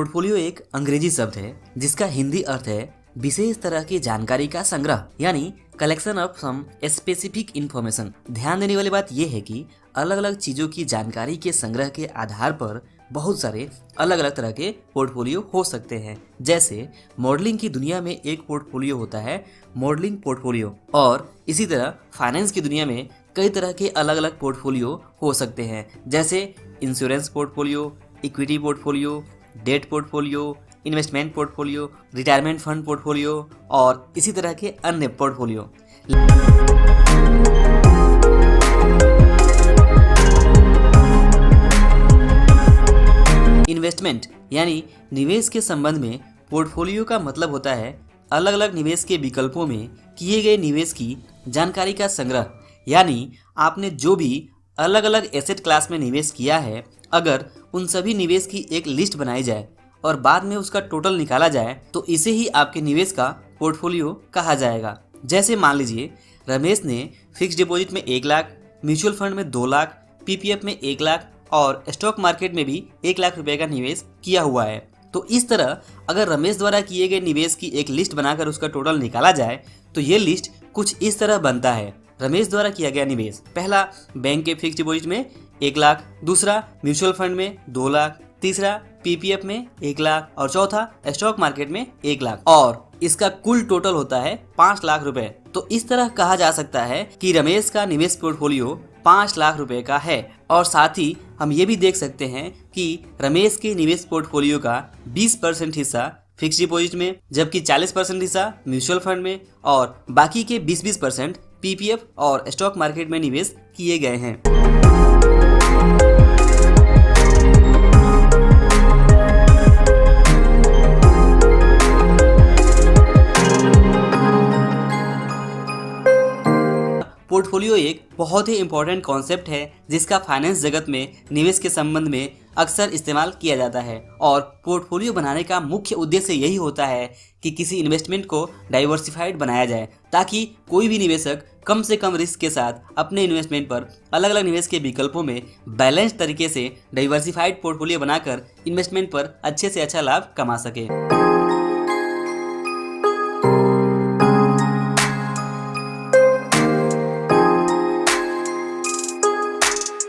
Portfolio एक अंग्रेजी शब्द है जिसका हिंदी अर्थ है विशेष तरह की जानकारी का संग्रह, यानी collection of some specific information. ध्यान देने वाली बात यह है कि अलग अलग चीजों की जानकारी के संग्रह के आधार पर बहुत सारे अलग अलग तरह के पोर्टफोलियो हो सकते हैं। जैसे मॉडलिंग की दुनिया में एक पोर्टफोलियो होता है मॉडलिंग पोर्टफोलियो, और इसी तरह फाइनेंस की दुनिया में कई तरह के अलग अलग पोर्टफोलियो हो सकते हैं, जैसे insurance portfolio, equity portfolio, debt portfolio, investment portfolio, retirement fund portfolio और इसी तरह के अन्य पोर्टफोलियो। इन्वेस्टमेंट यानी निवेश के संबंध में पोर्टफोलियो का मतलब होता है अलग अलग निवेश के विकल्पों में किए गए निवेश की जानकारी का संग्रह। यानी आपने जो भी अलग अलग एसेट क्लास में निवेश किया है, अगर उन सभी निवेश की एक लिस्ट बनाई जाए और बाद में उसका टोटल निकाला जाए तो इसे ही आपके निवेश का पोर्टफोलियो कहा जाएगा। जैसे मान लीजिए रमेश ने फिक्स डिपॉजिट में 1 लाख, म्यूचुअल फंड में 2 लाख, पीपीएफ में 1 लाख और स्टॉक मार्केट में भी 1 लाख रुपए का निवेश किया हुआ है। तो इस तरह अगर रमेश द्वारा किए गए निवेश की एक लिस्ट बनाकर उसका टोटल निकाला जाए तो ये लिस्ट कुछ इस तरह बनता है। रमेश द्वारा किया गया निवेश, पहला बैंक के फिक्स डिपॉजिट में 1 लाख, दूसरा म्यूचुअल फंड में 2 लाख, तीसरा पीपीएफ में 1 लाख और चौथा स्टॉक मार्केट में 1 लाख, और इसका कुल टोटल होता है 5 लाख रुपए। तो इस तरह कहा जा सकता है कि रमेश का निवेश पोर्टफोलियो 5 लाख रुपए का है। और साथ ही हम ये भी देख सकते हैं कि रमेश के निवेश पोर्टफोलियो का 20% हिस्सा फिक्स डिपॉजिट में, जबकि 40% हिस्सा म्यूचुअल फंड में और बाकी के 20% पीपीएफ और स्टॉक मार्केट में निवेश किए गए हैं। पोर्टफोलियो एक बहुत ही इम्पोर्टेंट कॉन्सेप्ट है जिसका फाइनेंस जगत में निवेश के संबंध में अक्सर इस्तेमाल किया जाता है। और पोर्टफोलियो बनाने का मुख्य उद्देश्य यही होता है कि किसी इन्वेस्टमेंट को डाइवर्सिफाइड बनाया जाए, ताकि कोई भी निवेशक कम से कम रिस्क के साथ अपने इन्वेस्टमेंट पर अलग अलग निवेश के विकल्पों में बैलेंस तरीके से डाइवर्सिफाइड पोर्टफोलियो बनाकर इन्वेस्टमेंट पर अच्छे से अच्छा लाभ कमा सके।